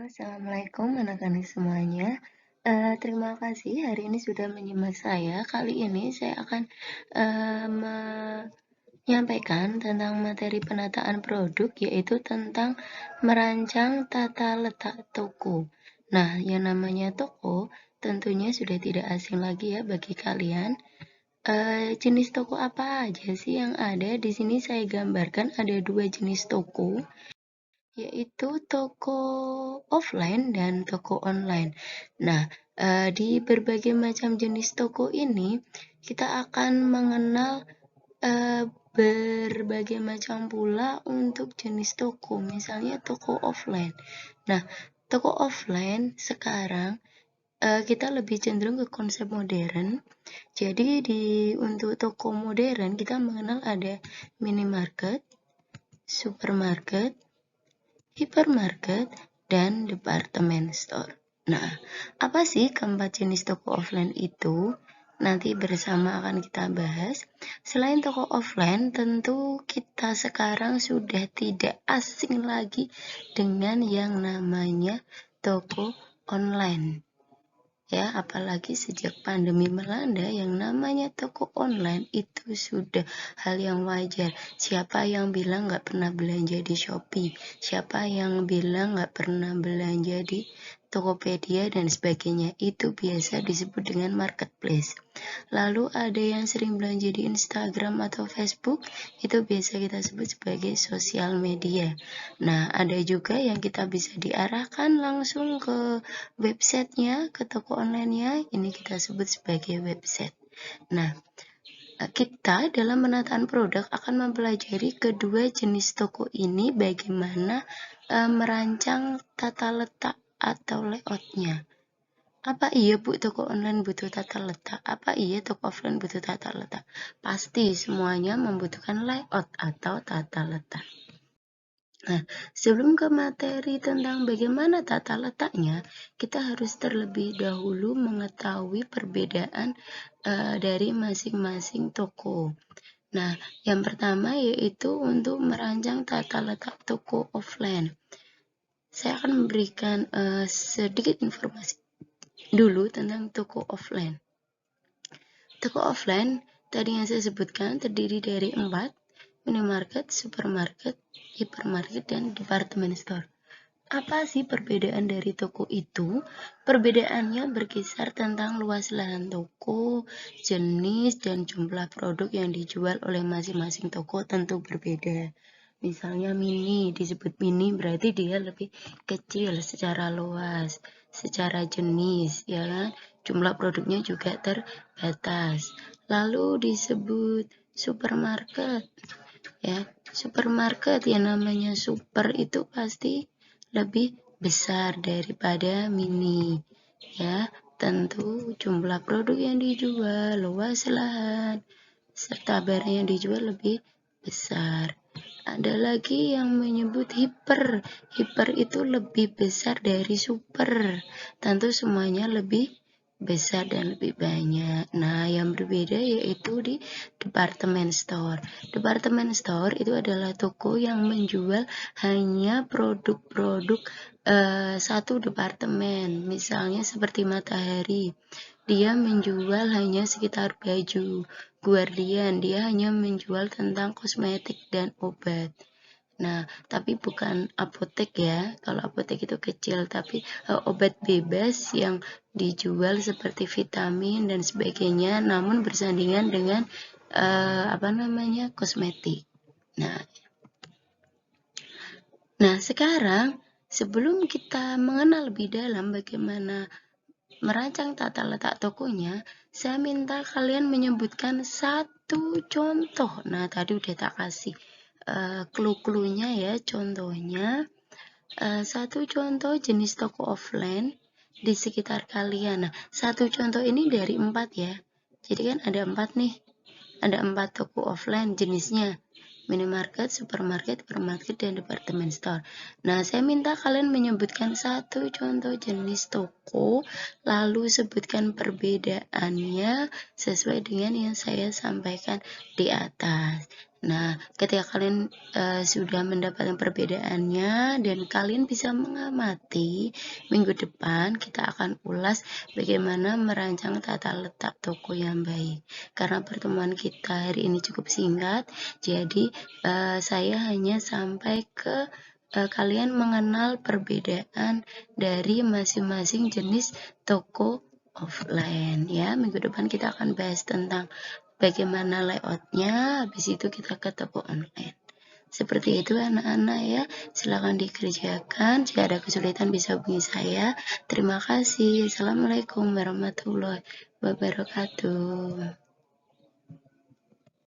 Assalamualaikum anak-anak semuanya. Terima kasih hari ini sudah menyimak saya. Kali ini saya akan menyampaikan tentang materi penataan produk, yaitu tentang merancang tata letak toko. Nah, yang namanya toko tentunya sudah tidak asing lagi ya bagi kalian. Jenis toko apa aja sih yang ada? Di sini saya gambarkan ada 2 jenis toko, yaitu toko offline dan toko online. Nah, di berbagai macam jenis toko ini, kita akan mengenal berbagai macam pula untuk jenis toko, misalnya toko offline. Nah, toko offline sekarang kita lebih cenderung ke konsep modern. Jadi untuk toko modern kita mengenal ada minimarket, supermarket, hypermarket, dan department store. Nah, apa sih keempat jenis toko offline itu? Nanti bersama akan kita bahas. Selain toko offline, tentu kita sekarang sudah tidak asing lagi dengan yang namanya toko online. Ya, apalagi sejak pandemi melanda, yang namanya toko online itu sudah hal yang wajar. Siapa yang bilang nggak pernah belanja di Shopee? Siapa yang bilang nggak pernah belanja di Tokopedia dan sebagainya? Itu biasa disebut dengan marketplace. Lalu ada yang sering belanja di Instagram atau Facebook, itu biasa kita sebut sebagai sosial media. Nah, ada juga yang kita bisa diarahkan langsung ke websitenya, ke toko online-nya, ini kita sebut sebagai website. Nah, kita dalam penataan produk akan mempelajari kedua jenis toko ini, bagaimana merancang tata letak atau layout-nya. Apa iya Bu toko online butuh tata letak? Apa iya toko offline butuh tata letak? Pasti semuanya membutuhkan layout atau tata letak. Nah, sebelum ke materi tentang bagaimana tata letaknya, kita harus terlebih dahulu mengetahui perbedaan dari masing-masing toko. Nah, yang pertama yaitu untuk merancang tata letak toko offline. Saya akan memberikan sedikit informasi dulu tentang toko offline. Toko offline tadi yang saya sebutkan terdiri dari 4, minimarket, supermarket, hypermarket, dan department store. Apa sih perbedaan dari toko itu? Perbedaannya berkisar tentang luas lahan toko, jenis, dan jumlah produk yang dijual oleh masing-masing toko tentu berbeda. Misalnya mini, disebut mini berarti dia lebih kecil secara luas, secara jenis, ya kan? Jumlah produknya juga terbatas. Lalu disebut supermarket, ya. Supermarket yang namanya super itu pasti lebih besar daripada mini, ya. Tentu jumlah produk yang dijual, luas lahan, serta barang yang dijual lebih besar. Ada lagi yang menyebut hiper. Hiper itu lebih besar dari super. Tentu semuanya lebih besar dan lebih banyak. Nah, yang berbeda yaitu di department store. Department store itu adalah toko yang menjual hanya produk-produk satu departemen. Misalnya seperti Matahari, dia menjual hanya sekitar baju. Guardian, dia hanya menjual tentang kosmetik dan obat. Nah, tapi bukan apotek ya. Kalau apotek itu kecil, tapi obat bebas yang dijual seperti vitamin dan sebagainya, namun bersandingan dengan kosmetik. Nah, sekarang sebelum kita mengenal lebih dalam bagaimana merancang tata letak tokonya, saya minta kalian menyebutkan satu contoh. Nah, tadi udah tak kasih clue-cluenya ya, contohnya satu contoh jenis toko offline di sekitar kalian. Nah, satu contoh ini dari 4 ya. Jadi kan ada 4 nih. Ada 4 toko offline jenisnya. Minimarket, supermarket, hypermarket, dan department store. Nah, saya minta kalian menyebutkan satu contoh jenis toko, lalu sebutkan perbedaannya sesuai dengan yang saya sampaikan di atas. Nah, ketika kalian sudah mendapatkan perbedaannya dan kalian bisa mengamati, minggu depan kita akan ulas bagaimana merancang tata letak toko yang baik. Karena pertemuan kita hari ini cukup singkat, jadi saya hanya sampai ke kalian mengenal perbedaan dari masing-masing jenis toko offline ya. Minggu depan kita akan bahas tentang bagaimana layoutnya, habis itu kita ke toko online. Seperti itu anak-anak ya, silakan dikerjakan. Jika ada kesulitan bisa hubungi saya. Terima kasih. Assalamualaikum warahmatullahi wabarakatuh.